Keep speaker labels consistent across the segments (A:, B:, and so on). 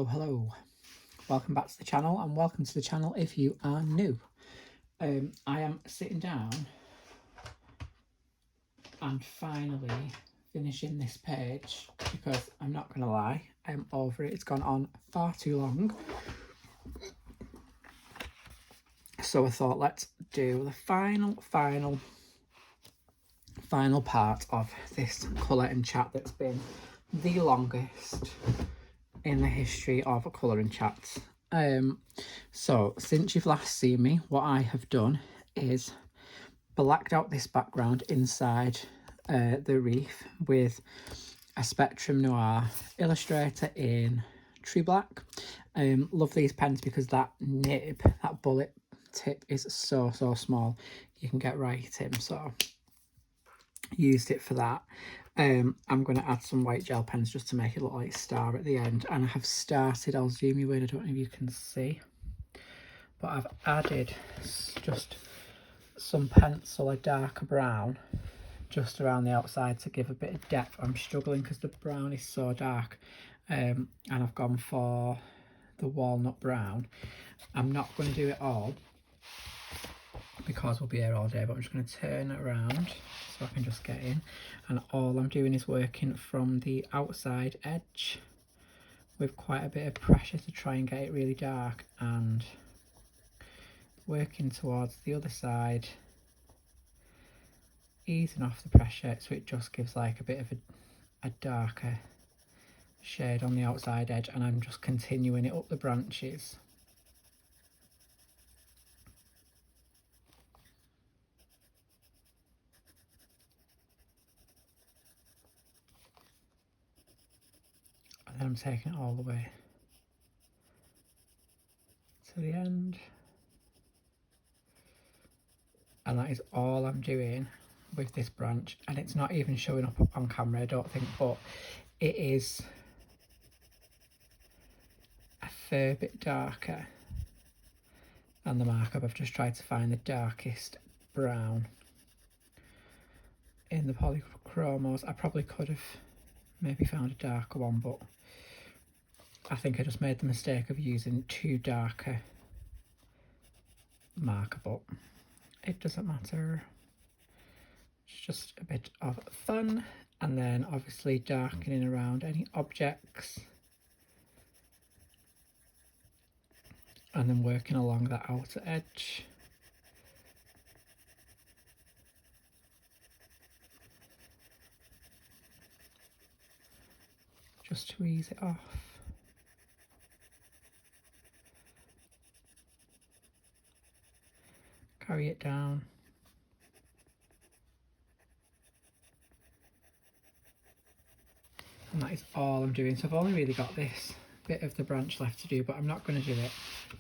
A: Hello. Welcome back to the channel, and welcome to the channel if you are new. I am sitting down and finally finishing this page because I'm not going to lie, I'm over it. It's gone on far too long. So I thought, let's do the final part of this colour and chat that's been the longest in the history of colouring chats. So since you've last seen me, what I have done is blacked out this background inside the reef with a Spectrum Noir Illustrator in True Black. Love these pens because that nib, that bullet tip is so small, you can get right in, so used it for that. I'm going to add some white gel pens just to make it look like a star at the end, and I have started, I'll zoom you in, I don't know if you can see, but I've added just some pencil, a darker brown, just around the outside to give a bit of depth. I'm struggling because the brown is so dark, and I've gone for the walnut brown. I'm not going to do it all because we'll be here all day, but I'm just going to turn it around so I can just get in, and all I'm doing is working from the outside edge with quite a bit of pressure to try and get it really dark, and working towards the other side, easing off the pressure so it just gives like a bit of a darker shade on the outside edge, and I'm just continuing it up the branches. And then I'm taking it all the way to the end. And that is all I'm doing with this branch, and it's not even showing up on camera, I don't think, but it is a fair bit darker than the markup. I've just tried to find the darkest brown in the polychromos. I probably could have maybe found a darker one, but I think I just made the mistake of using too darker marker, but it doesn't matter. It's just a bit of fun. And then obviously darkening around any objects, and then working along that outer edge. Just to ease it off. Carry it down. And that is all I'm doing. So I've only really got this bit of the branch left to do, but I'm not going to do it.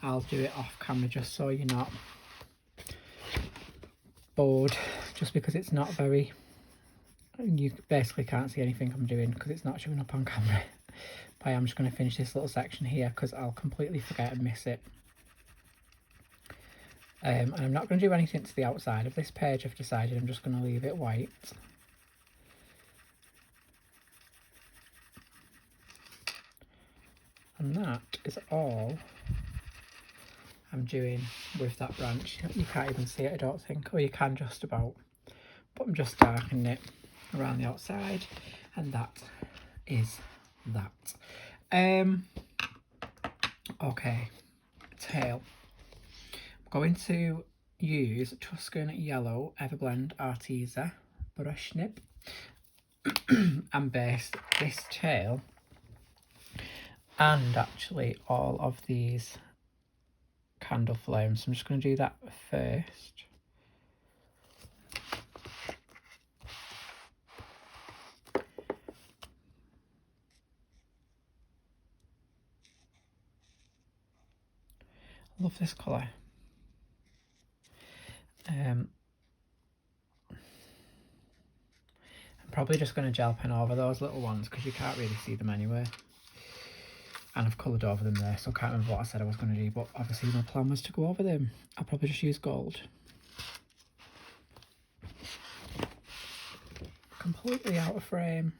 A: I'll do it off camera just so you're not bored, just because it's not very, you basically can't see anything I'm doing because it's not showing up on camera. But I'm just going to finish this little section here because I'll completely forget and miss it. And I'm not going to do anything to the outside of this page. I've decided I'm just going to leave it white. And that is all I'm doing with that branch. You can't even see it, I don't think, or you can just about, but I'm just darkening it around the outside, and that is that. Okay, tail. I'm going to use Tuscan Yellow Everblend Arteza brush nib and base this tail, and actually all of these candle flames. So I'm just going to do that first. Love this colour. I'm probably just going to gel pen over those little ones because you can't really see them anyway. And I've coloured over them there, so I can't remember what I said I was going to do, but obviously my plan was to go over them. I'll probably just use gold. Completely out of frame.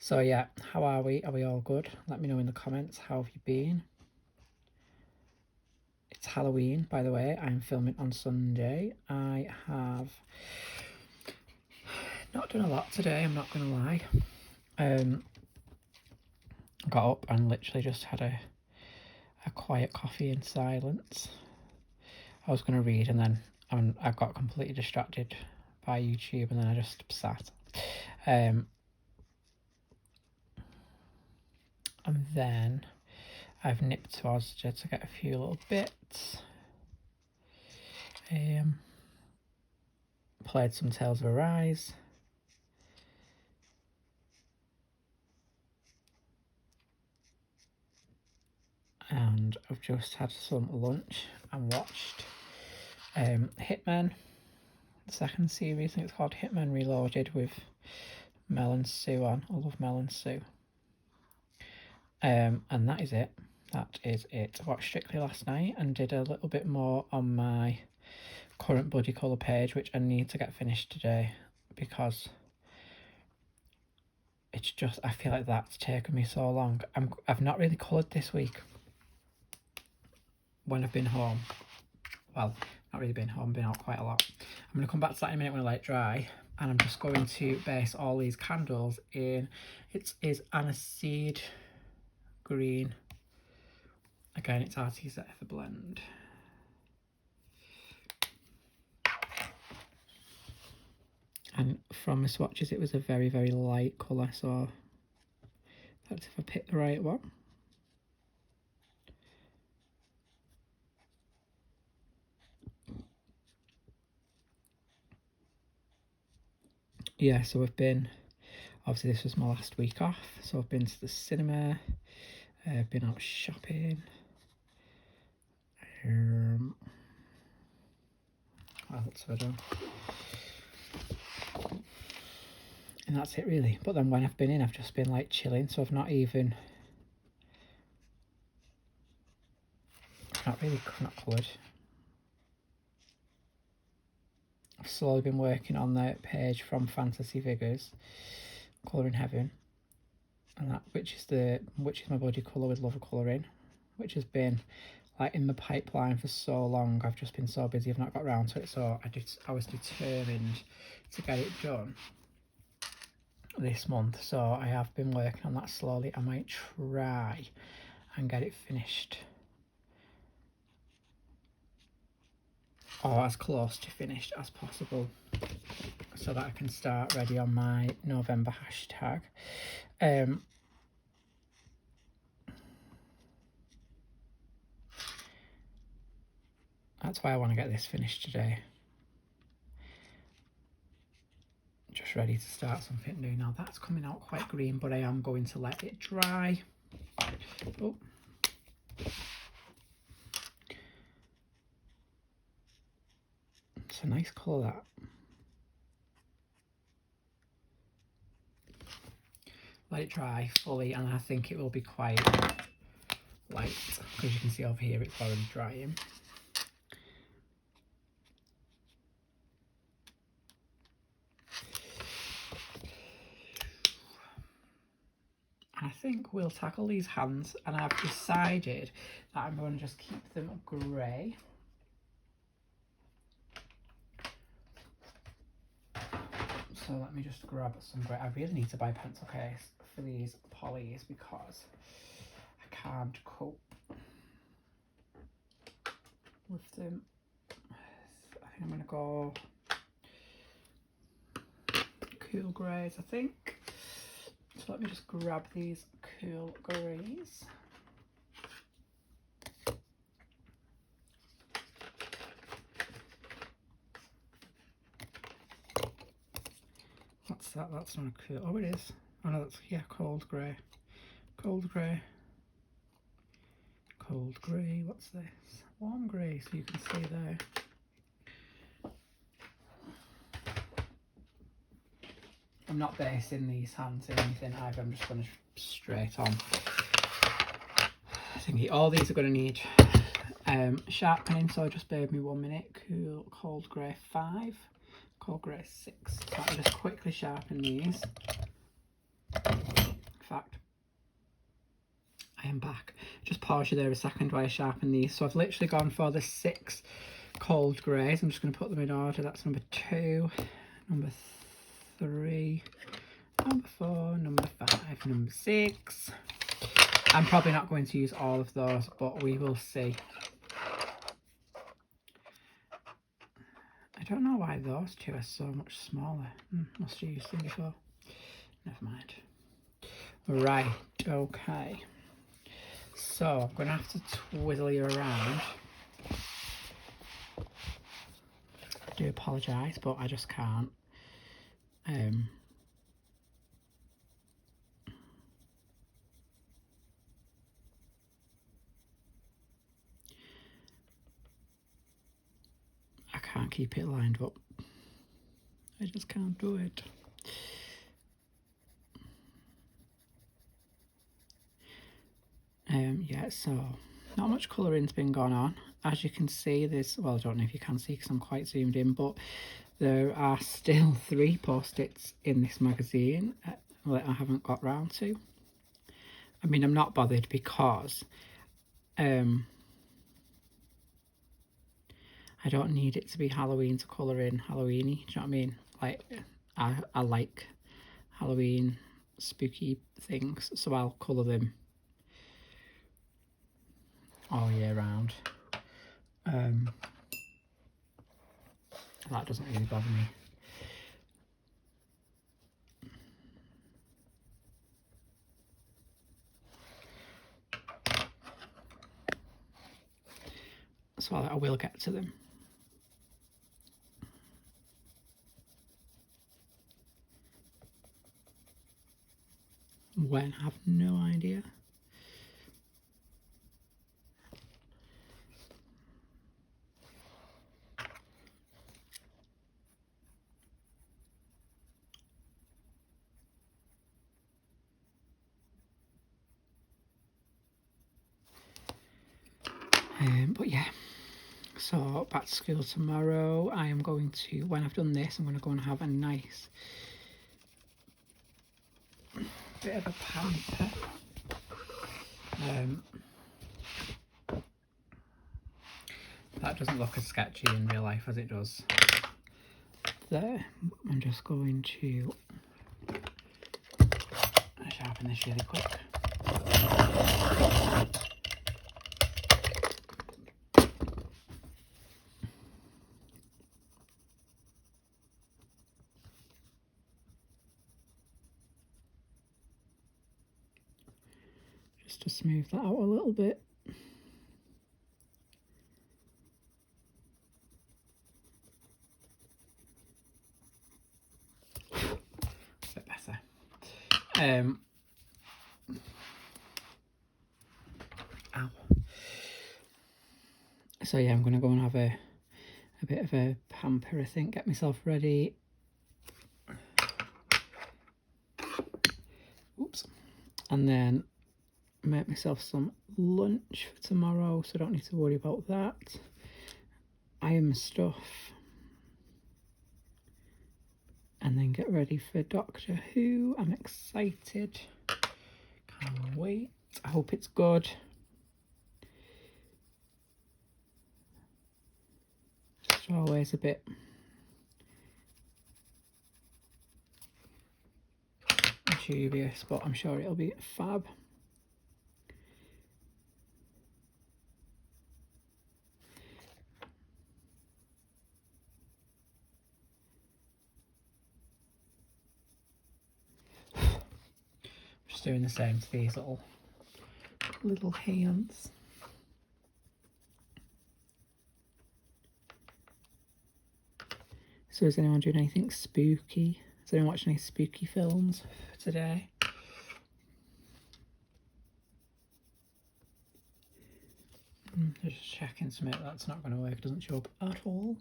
A: So yeah, how are we? Are we all good? Let me know in the comments. How have you been? It's Halloween, by the way. I'm filming on Sunday. I have not done a lot today, I'm not going to lie. Got up and literally just had a quiet coffee in silence. I was going to read and then I got completely distracted by YouTube and then I just sat. And then I've nipped to Asda to get a few little bits. Played some Tales of Arise. And I've just had some lunch and watched Hitman, the second series. I think it's called Hitman Reloaded with Mel and Sue on. I love Mel and Sue. And that is it. That is it. I watched Strictly last night and did a little bit more on my current body colour page, which I need to get finished today because it's just, I feel like that's taken me so long. I've not really coloured this week when I've been home. Well, not really been home, been out quite a lot. I'm going to come back to that in a minute when I let it dry. And I'm just going to base all these candles in, it is aniseed green. Again, it's RTZ for blend. And from the swatches, it was a very, very light colour, so that's if I pick the right one. Yeah, so I've been, obviously this was my last week off, so I've been to the cinema, I've been out shopping. What else have I done? And that's it really. But then when I've been in, I've just been like chilling, so I've not really coloured. I've slowly been working on the page from Fantasy Figures, Colouring Heaven, and that which is my body colour with Love Colouring, which has been like in the pipeline for so long. I've just been so busy, I've not got around to it, so I was determined to get it done this month, so I have been working on that slowly. I might try and get it finished, or as close to finished as possible, so that I can start ready on my November hashtag. That's why I want to get this finished today. Just ready to start something new. Now that's coming out quite green, but I am going to let it dry. Oh. It's a nice colour, that. Let it dry fully, and I think it will be quite light, because you can see over here it's already drying. I think we'll tackle these hands, and I've decided that I'm going to just keep them grey. So let me just grab some grey. I really need to buy a pencil case for these polys because I can't cope with them. I think I'm going to go cool greys, I think. So let me just grab these cool greys. What's that? That's not a cool. Oh, it is. Oh no, that's, yeah, cold grey. Cold grey. Cold grey. What's this? Warm grey, so you can see there. I'm not basing these hands in anything either, I'm just going to straight on. I think all these are going to need sharpening, so just bear with me 1 minute. Cool, cold grey 5, cold grey 6. So I'll just quickly sharpen these. fact. I am back. Just pause you there a second while I sharpen these. So I've literally gone for the 6 cold greys. I'm just going to put them in order. That's number 2, number 3, number 4, number 5, number 6. I'm probably not going to use all of those, but we will see. I don't know why those 2 are so much smaller. Must have used them before. Never mind. Right, okay. So I'm going to have to twizzle you around. I do apologise, but I just can't. I can't keep it lined up. I just can't do it. Yeah, so not much colouring's been going on. As you can see, there's, well, I don't know if you can see because I'm quite zoomed in, but there are still 3 post-its in this magazine that I haven't got round to. I mean, I'm not bothered because I don't need it to be Halloween to colour in Halloweeny. Do you know what I mean? Like, I like Halloween spooky things, so I'll colour them all year round. That doesn't really bother me. So I will get to them. When, I have no idea. But yeah, so back to school tomorrow. I am going to, when I've done this, I'm going to go and have a nice bit of a pamper. That doesn't look as sketchy in real life as it does there. I'm just going to sharpen this really quick. Just to smooth that out a little bit. A bit better. Ow. So yeah, I'm going to go and have a bit of a pamper, I think, get myself ready. Oops. And then make myself some lunch for tomorrow, so I don't need to worry about that. Iron stuff. And then get ready for Doctor Who. I'm excited. Can't wait. I hope it's good. Just always a bit dubious, but I'm sure it'll be fab. Just doing the same to these little hands. So is anyone doing anything spooky? Is anyone watching any spooky films today? Just checking something that's not going to work, doesn't show up at all.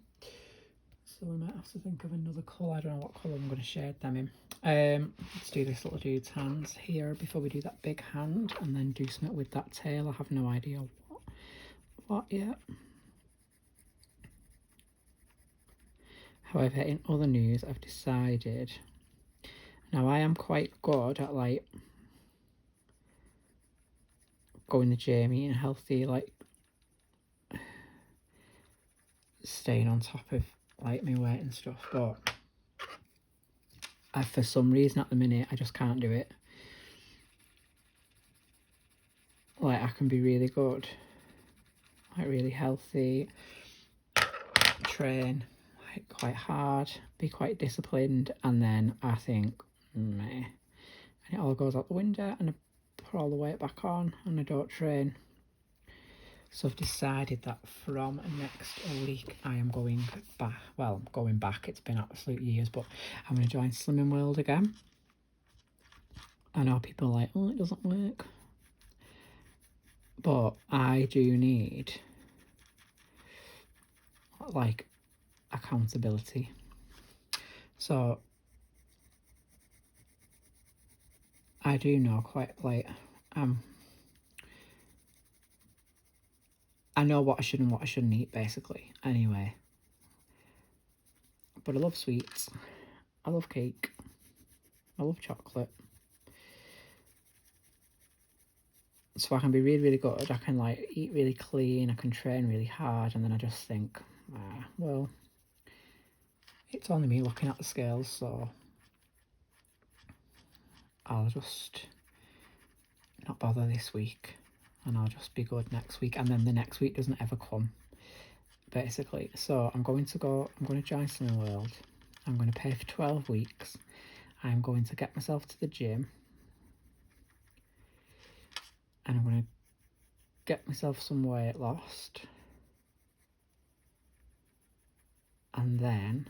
A: So we might have to think of another colour. I don't know what colour I'm going to shade them in. Let's do this little dude's hands here before we do that big hand, and then do something with that tail. I have no idea what yet. However, in other news, I've decided, now I am quite good at like going to the gym, eating healthy, like staying on top of like my weight and stuff, but for some reason at the minute I just can't do it. Like I can be really good, like really healthy, train like quite hard, be quite disciplined, and then I think meh, and it all goes out the window and I put all the weight back on and I don't train. So I've decided that from next week I am going back. Well, going back, it's been absolute years, but I'm going to join Slimming World again. I know people are like, oh, it doesn't work. But I do need, like, accountability. So I do know quite, like, I know what I should and what I shouldn't eat, basically, anyway. But I love sweets, I love cake, I love chocolate. So I can be really, really good. I can, like, eat really clean, I can train really hard, and then I just think, well, it's only me looking at the scales, so I'll just not bother this week. And I'll just be good next week, and then the next week doesn't ever come, basically. So I'm going to join Slimming World. I'm going to pay for 12 weeks. I'm going to get myself to the gym, and I'm going to get myself some weight lost, and then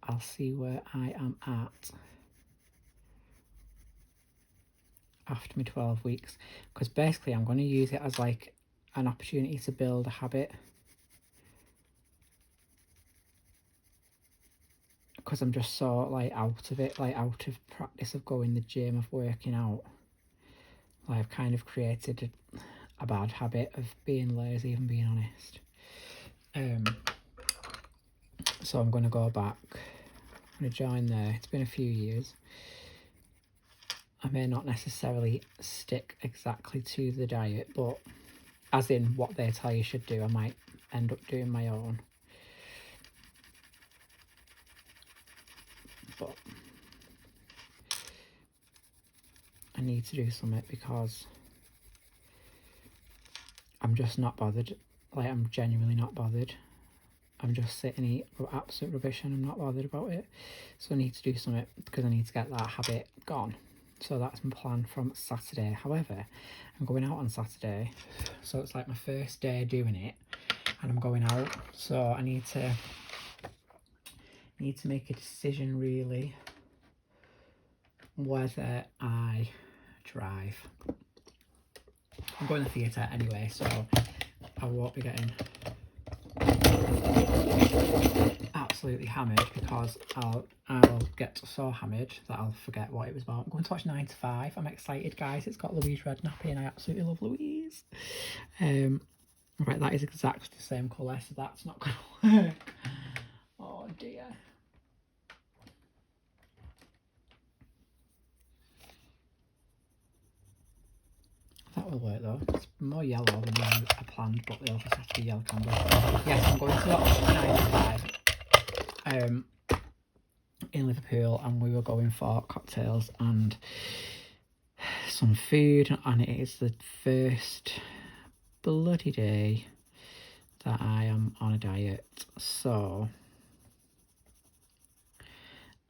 A: I'll see where I am at after my 12 weeks, because basically I'm going to use it as like an opportunity to build a habit, because I'm just so like out of it, like out of practice of going to the gym, of working out. Like I've kind of created a bad habit of being lazy, if I'm being honest. So I'm going to go back, I'm going to join there. It's been a few years. I may not necessarily stick exactly to the diet, but as in what they tell you should do, I might end up doing my own. But I need to do something because I'm just not bothered. Like, I'm genuinely not bothered. I'm just sitting and eat absolute rubbish and I'm not bothered about it. So I need to do something because I need to get that habit gone. So that's my plan from Saturday. However, I'm going out on Saturday, so it's like my first day doing it, and I'm going out. So I need to make a decision really whether I drive. I'm going to the theatre anyway, so I won't be getting absolutely hammered because I'll get so hammered that I'll forget what it was about. I'm going to watch 9 to 5. I'm excited, guys. It's got Louise Redknapp and I absolutely love Louise. Right, that is exactly the same colour, so that's not going to work. Oh dear. That will work though. It's more yellow than I planned, but they'll just have to be yellow candles. Yes, I'm going to watch 9 to 5 in Liverpool, and we were going for cocktails and some food, and it is the first bloody day that I am on a diet, so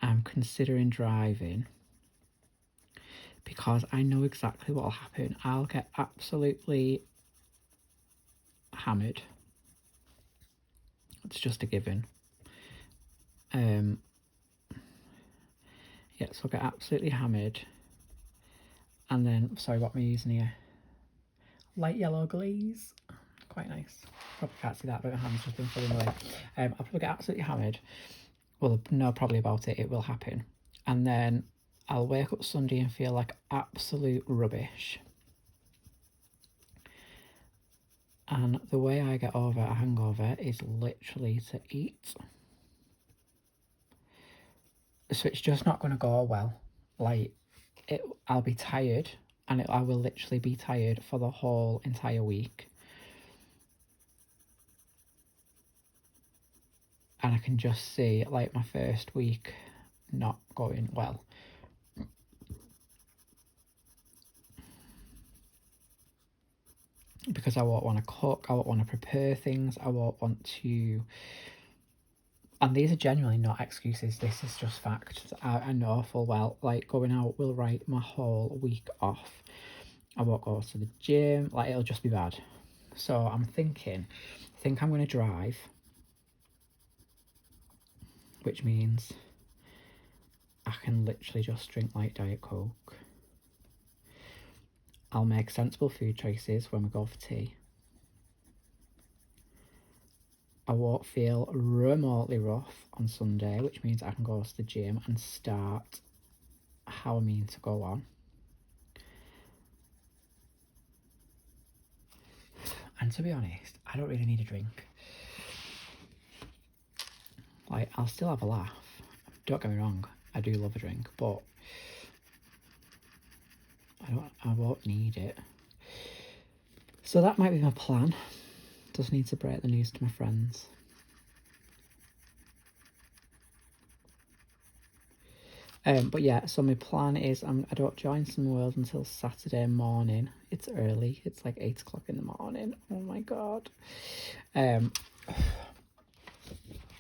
A: I'm considering driving because I know exactly what will happen. I'll get absolutely hammered. It's just a given. Yeah, so I'll get absolutely hammered, and then, sorry, what am I using here? Light yellow glaze, quite nice. Probably can't see that, but my hand's just been falling away. I'll probably get absolutely hammered. Well, no, probably about it, it will happen. And then I'll wake up Sunday and feel like absolute rubbish. And the way I get over a hangover is literally to eat. So it's just not going to go well. Like, I'll be tired and I will literally be tired for the whole entire week. And I can just see, like, my first week not going well. Because I won't want to cook, I won't want to prepare things, I won't want to... And these are genuinely not excuses, this is just fact. I know full well, like, going out will write my whole week off. I won't go to the gym, like, it'll just be bad. So I'm thinking, I think I'm going to drive, which means I can literally just drink like Diet Coke. I'll make sensible food choices when we go for tea. I won't feel remotely rough on Sunday, which means I can go to the gym and start how I mean to go on. And to be honest, I don't really need a drink. Like, I'll still have a laugh. Don't get me wrong, I do love a drink, but I won't need it. So that might be my plan. Just need to break the news to my friends. But yeah, so my plan is I don't join Some World until Saturday morning. It's early. It's like 8 o'clock in the morning. Oh my god.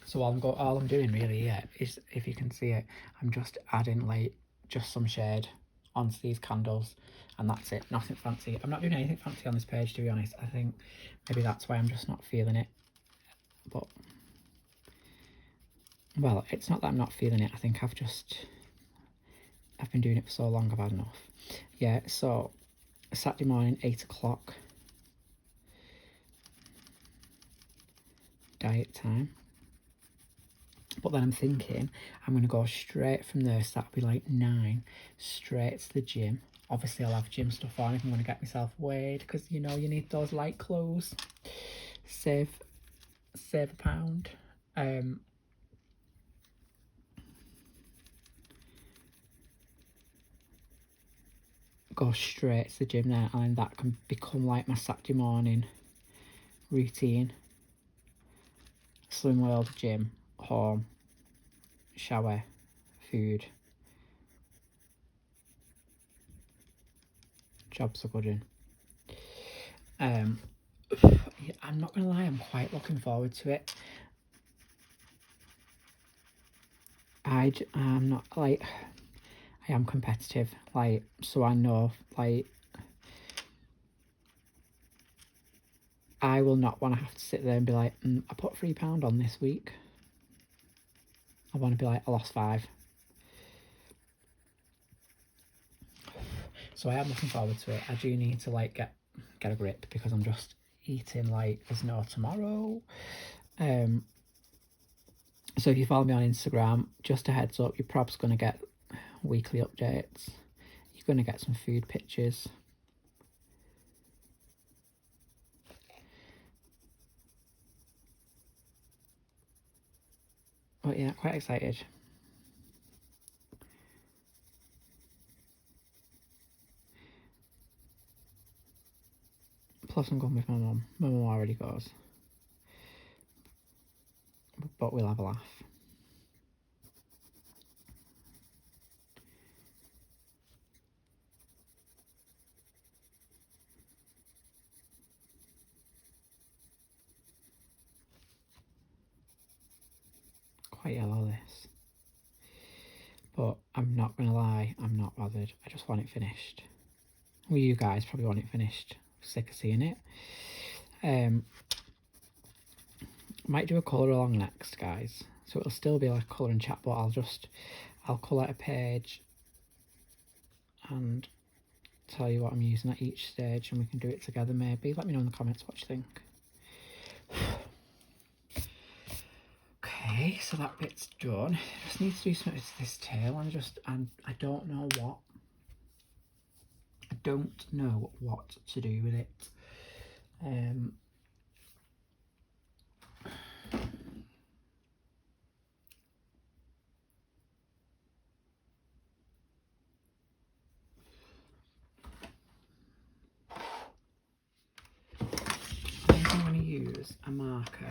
A: So all I'm doing really is, if you can see it, I'm just adding like just some shade onto these candles, and that's it. Nothing fancy. I'm not doing anything fancy on this page, to be honest. I think maybe that's why I'm just not feeling it. But well, it's not that I'm not feeling it. I think I've been doing it for so long, I've had enough. Yeah, so Saturday morning, 8 o'clock, diet time. But then I'm thinking I'm going to go straight from there, so that'll be like 9, straight to the gym. Obviously I'll have gym stuff on if I'm going to get myself weighed, because you know you need those light clothes. Save a pound. Go straight to the gym there, and that can become like my Saturday morning routine. Slim World, gym, home, shower, food. Jobs are good in. I'm not gonna lie, I'm quite looking forward to it. I'm not like, I am competitive, like, so I know, like, I will not want to have to sit there and be like, I put £3 on this week. I want to be like, I lost 5. So I am looking forward to it. I do need to like get a grip, because I'm just eating like there's no tomorrow. So if you follow me on Instagram, just a heads up, you're probably going to get weekly updates. You're going to get some food pictures. But yeah, quite excited. Plus I'm going with my mum. My mum already goes. But we'll have a laugh. Quite yellow this. But I'm not going to lie, I'm not bothered. I just want it finished. Well, you guys probably want it finished. Sick of seeing it. Might do a colour along next, guys. So it'll still be like colour and chat, but I'll colour a page and tell you what I'm using at each stage, and we can do it together maybe. Let me know in the comments what you think. Okay, so that bit's done. Just need to do something to this tail, and I don't know what. I don't know what to do with it. a marker.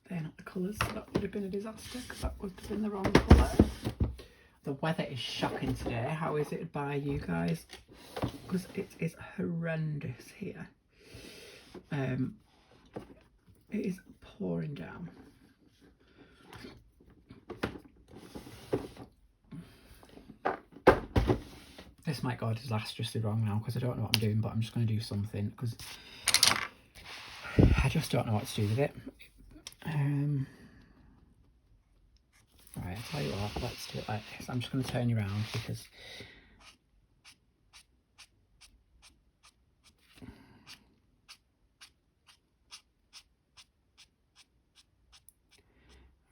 A: They're not the colours, so that would have been a disaster because that would have been the wrong colour. The weather is shocking today. How is it by you guys? Because it is horrendous here. It is pouring down. This might go disastrously wrong now because I don't know what I'm doing, but I'm just going to do something because I just don't know what to do with it. Right, I'll tell you what, let's do it like this. I'm just going to turn you around because I'm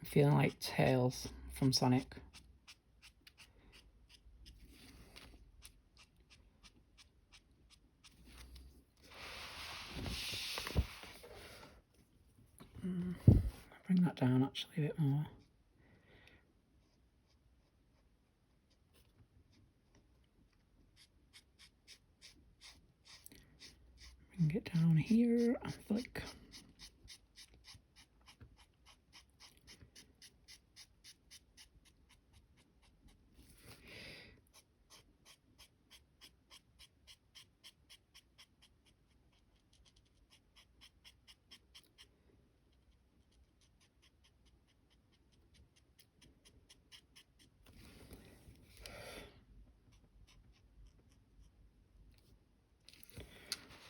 A: feeling like Tails from Sonic. Bring that down actually a bit more. Bring it down here and flick.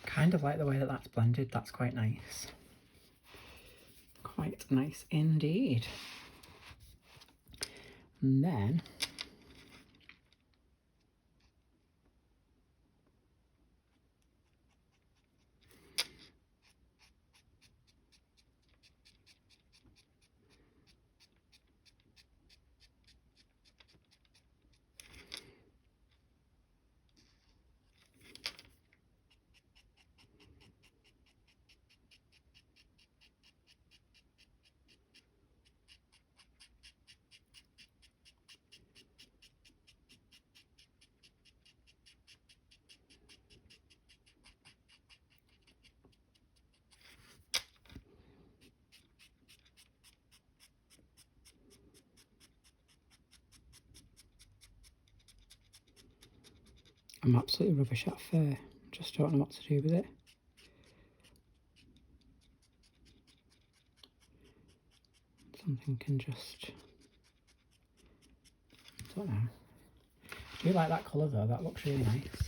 A: Kind of like the way that that's blended. That's quite nice. Quite nice indeed. And then I'm absolutely rubbish at fur. Just don't know what to do with it. Something can just... I don't know. I do like that colour though, that looks really nice.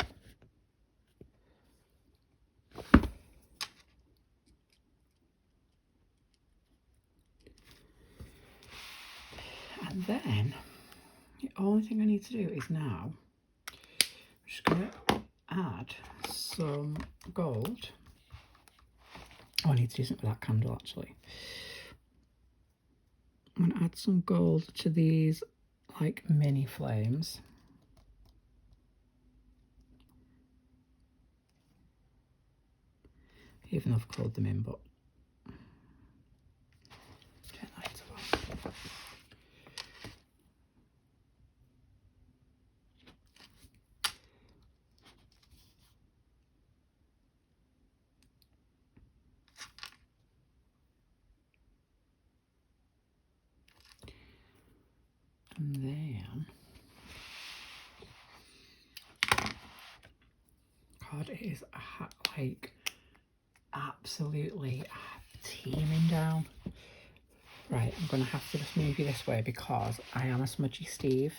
A: And then, the only thing I need to do is now, I'm just going to add some gold. Oh, I need to do something with that candle actually. I'm going to add some gold to these like mini flames. Even though I've colored them in, but turn that off. And then, God, it is like absolutely teeming down. Right, I'm going to have to just move you this way because I am a smudgy Steve.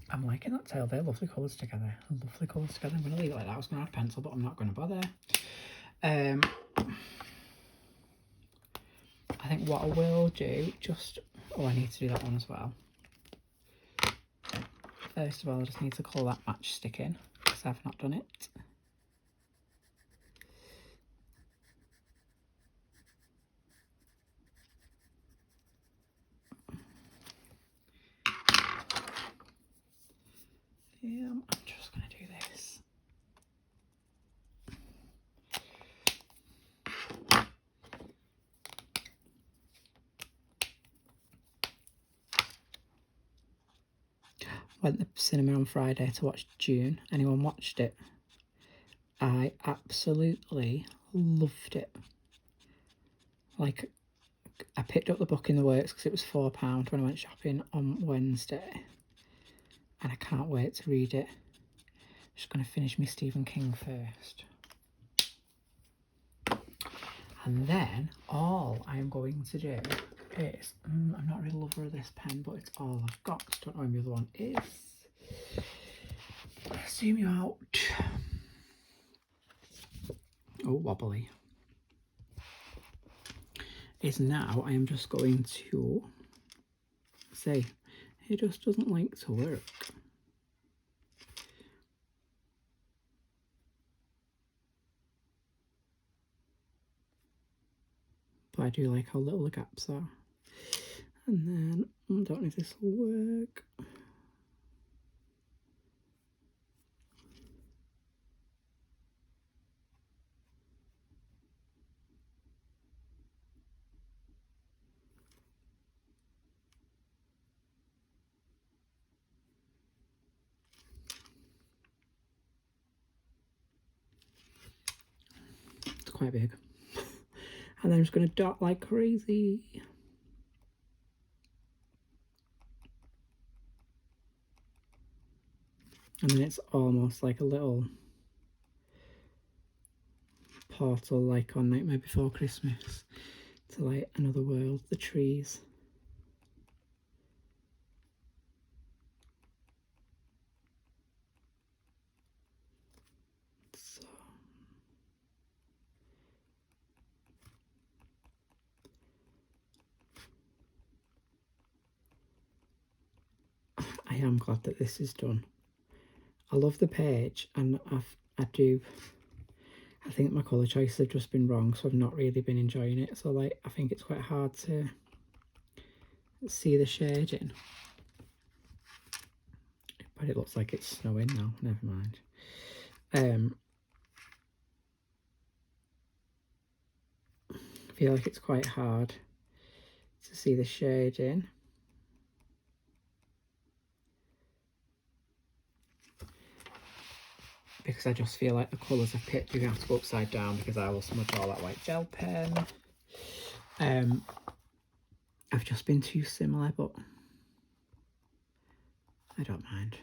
A: I'm liking that tail. They're lovely colours together. Lovely colours together. I'm going to leave it like that. I was going to add pencil, but I'm not going to bother. I think what I will do, I need to do that one as well. First of all, I just need to colour that matchstick in because I've not done it. I'm just going to do this. Went to the cinema on Friday to watch June. Anyone watched it? I absolutely loved it. Like, I picked up the book in the works because it was £4 when I went shopping on Wednesday. And I can't wait to read it. Just going to finish my Stephen King first. And then all I'm going to do is, I'm not really a lover of this pen, but it's all I've got. Don't know when the other one is. Zoom you out. Oh, wobbly. Is now I am just going to say, it just doesn't like to work. But I do like how little the gaps are. And then, I don't know if this will work. It's quite big. And then I'm just going to dot like crazy. And then it's almost like a little portal, like on Nightmare Before Christmas, to like another world, the trees. So I am glad that this is done. I love the page, and I think my colour choices have just been wrong, so I've not really been enjoying it. So like, I think it's quite hard to see the shading. But it looks like it's snowing now, never mind. I feel like it's quite hard to see the shading. Because I just feel like the colours I've picked, you're going to have to go upside down because I will smudge all that white gel pen. I've just been too similar, but I don't mind.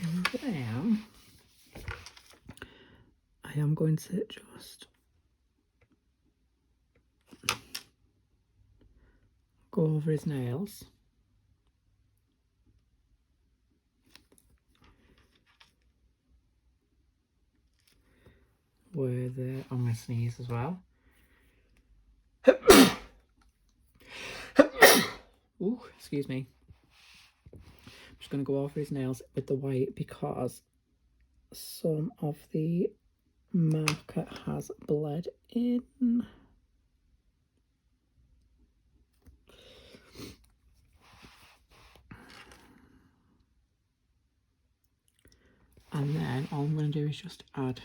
A: And then I am going to just go over his nails. Where I'm going to sneeze as well. Ooh, excuse me. I'm just going to go over his nails with the white because some of the marker has bled in. And then all I'm going to do is just add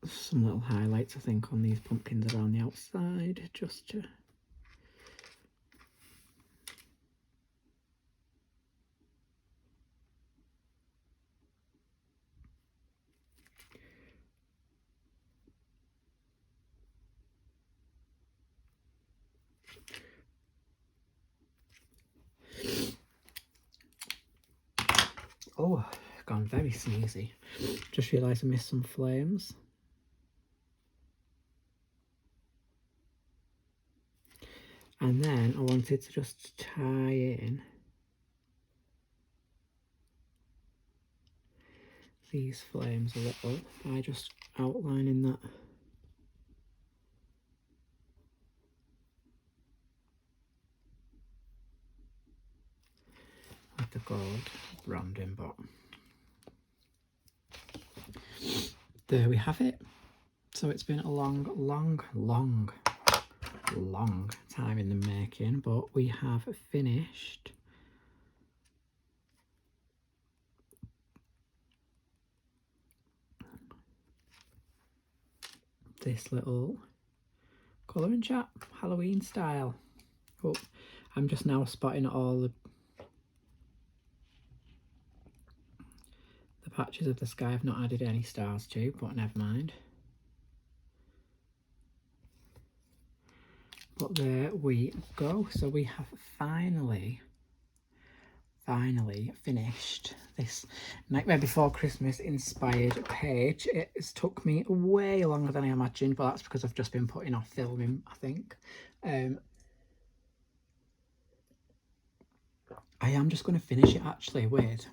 A: some little highlights, I think, on these pumpkins around the outside, just to... Oh, gone very sneezy. Just realised I missed some flames. And then I wanted to just tie in these flames a little by just outlining that. With the gold branding, but there we have it. So it's been a long time in the making, but we have finished this little colouring chat, Halloween style. Oh, I'm just now spotting all the patches of the sky I've not added any stars to, but never mind. But there we go. So we have finally finished this Nightmare Before Christmas inspired page. It's took me way longer than I imagined, but that's because I've just been putting off filming, I think. I am just going to finish it actually with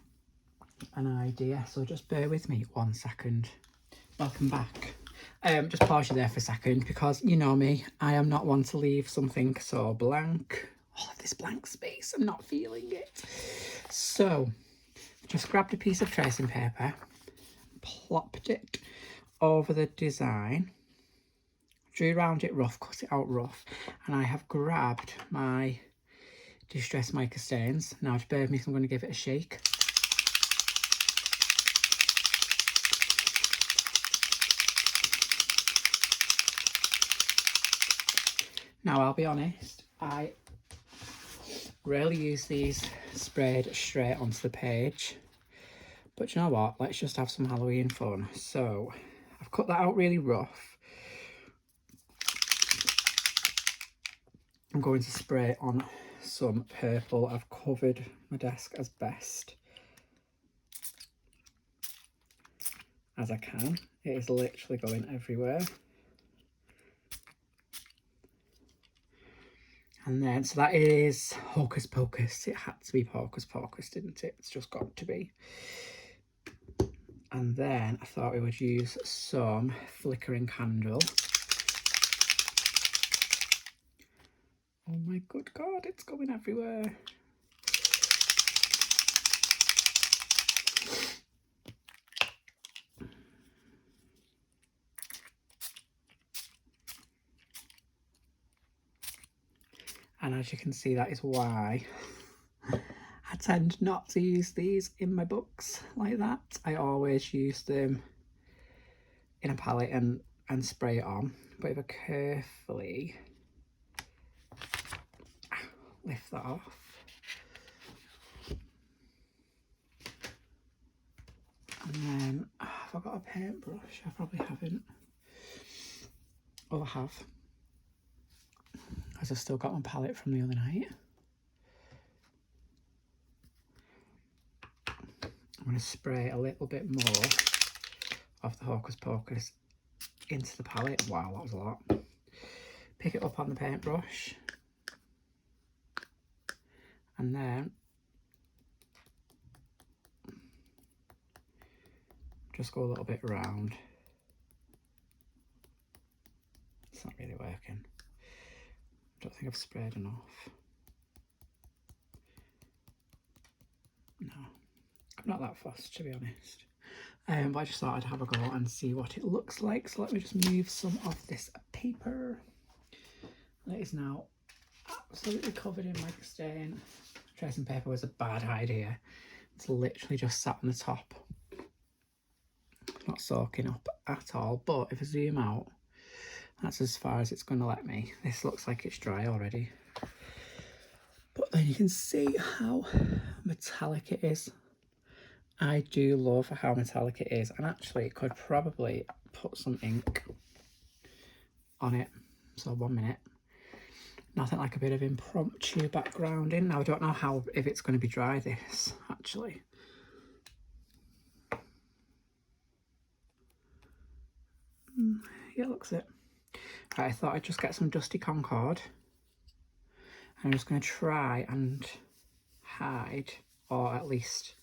A: an idea, so just bear with me 1 second. Welcome back. Just pause you there for a second, because you know me, I am not one to leave something so blank. All of this blank space, I'm not feeling it. So just grabbed a piece of tracing paper, plopped it over the design, drew around it rough, cut it out rough, and I have grabbed my Distress mica stains. Now just bear with me, so I'm going to give it a shake. Now I'll be honest, I rarely use these sprayed straight onto the page, but you know what, let's just have some Halloween fun. So I've cut that out really rough. I'm going to spray on some purple. I've covered my desk as best as I can. It is literally going everywhere. And then, so that is Hocus Pocus. It had to be Hocus Pocus, didn't it? It's just got to be. And then I thought we would use some flickering candle. Oh my good God, it's going everywhere. And as you can see, that is why I tend not to use these in my books like that. I always use them in a palette and spray it on. But if I carefully lift that off, and then have I got a paintbrush? I probably haven't. Oh, I have, because I've still got my palette from the other night. I'm going to spray a little bit more of the Hocus Pocus into the palette. Wow, that was a lot. Pick it up on the paintbrush, and then just go a little bit around. It's not really working. I don't think I've sprayed enough. No, I'm not that fussed, to be honest. But I just thought I'd have a go and see what it looks like. So let me just move some of this paper. That is now absolutely covered in mica stain. Tracing paper was a bad idea. It's literally just sat on the top, not soaking up at all. But if I zoom out, that's as far as it's going to let me. This looks like it's dry already, but then you can see how metallic it is. I do love how metallic it is, and actually it could probably put some ink on it. So 1 minute. Nothing like a bit of impromptu backgrounding. Now I don't know how, if it's going to be dry, this actually. Yeah, looks it. Right, I thought I'd just get some dusty Concord. I'm just going to try and hide, or at least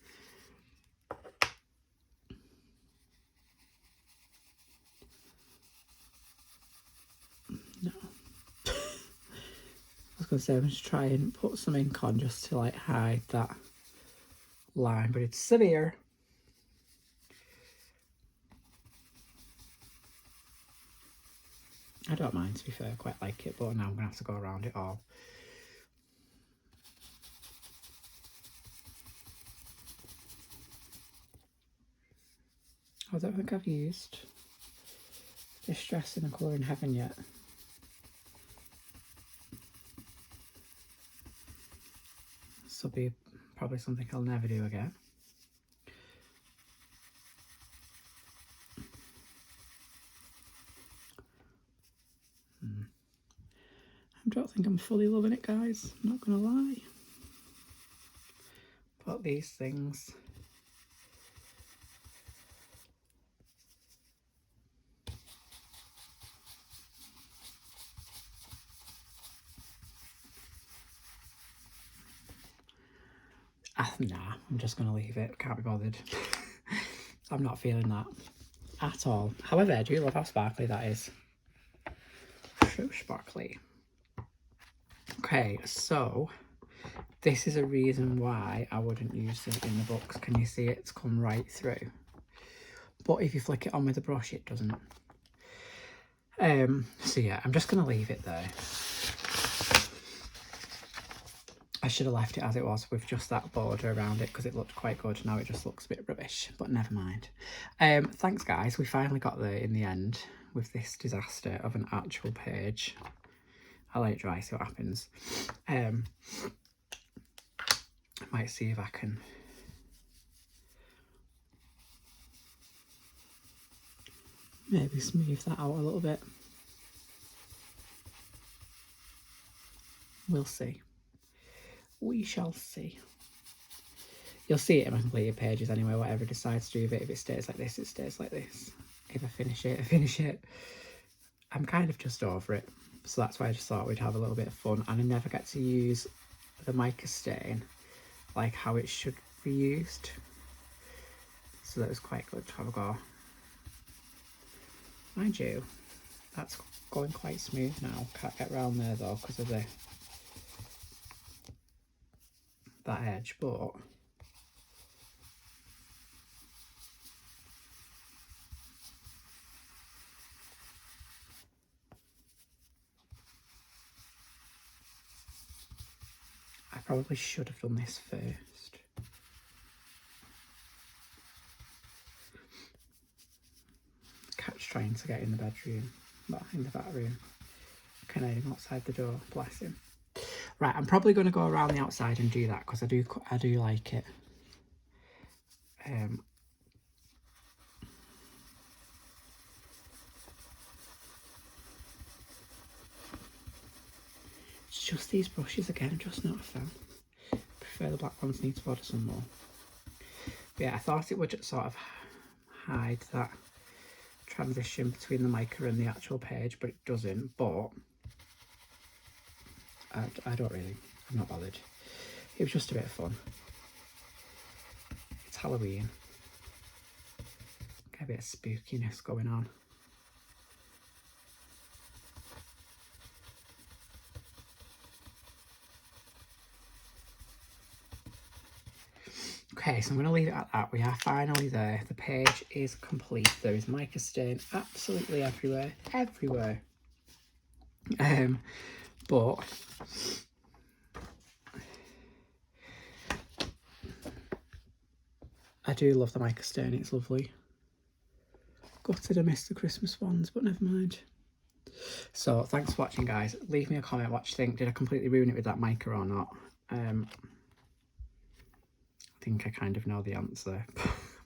A: going to say I'm going to try and put some ink on just to like hide that line, but it's severe. I don't mind, to be fair, I quite like it, but now I'm going to have to go around it all. I don't think I've used Distress in a Colour in Heaven yet. This will be probably something I'll never do again. I don't think I'm fully loving it, guys, I'm not going to lie. But these things... nah, I'm just going to leave it. Can't be bothered. I'm not feeling that at all. However, I do love how sparkly that is. So sparkly. Okay, so this is a reason why I wouldn't use them in the books. Can you see it's come right through? But if you flick it on with the brush, it doesn't. So yeah, I'm just going to leave it there. I should have left it as it was with just that border around it because it looked quite good. Now it just looks a bit rubbish, but never mind. Thanks guys, we finally got there in the end with this disaster of an actual page. I'll let it dry, see what happens. I might see if I can maybe smooth that out a little bit. We'll see. We shall see. You'll see it in my completed pages anyway, whatever I decide to do with it. If it stays like this, it stays like this. If I finish it, I finish it. I'm kind of just over it. So that's why I just thought we'd have a little bit of fun. And I never get to use the mica stain like how it should be used. So that was quite good to have a go. Mind you, that's going quite smooth now. Can't get around there though because of that edge, but I probably should have done this first. Cat's trying to get in the bedroom, well, in the back room. Can I him outside the door? Bless him. Right, I'm probably going to go around the outside and do that because I do like it. It's just these brushes again, I'm just not a fan. Prefer the black ones, need to order some more. But yeah, I thought it would sort of hide that transition between the mica and the actual page, but it doesn't. But I don't really, I'm not bothered. It was just a bit of fun. It's Halloween. Get a bit of spookiness going on. Okay, so I'm going to leave it at that. We are finally there. The page is complete. There is mica stain absolutely everywhere. Everywhere. But I do love the mica stain, it's lovely. Gutted I missed the Christmas ones, but never mind. So thanks for watching guys. Leave me a comment what you think. Did I completely ruin it with that mica or not? I think I kind of know the answer,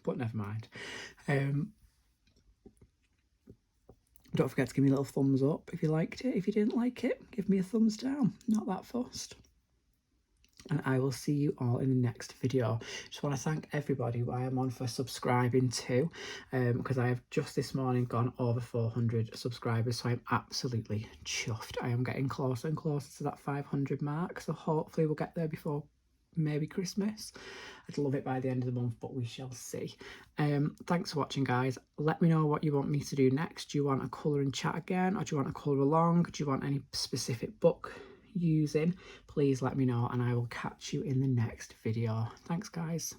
A: but never mind. Don't forget to give me a little thumbs up if you liked it. If you didn't like it, give me a thumbs down. Not that fussed. And I will see you all in the next video. Just want to thank everybody who I am on for subscribing too, because I have just this morning gone over 400 subscribers, so I'm absolutely chuffed. I am getting closer and closer to that 500 mark, so hopefully we'll get there before maybe Christmas. I'd love it by the end of the month, but we shall see. Thanks for watching guys. Let me know what you want me to do next. Do you want a colour and chat again, or do you want a colour along? Do you want any specific book using, please let me know and I will catch you in the next video. Thanks guys.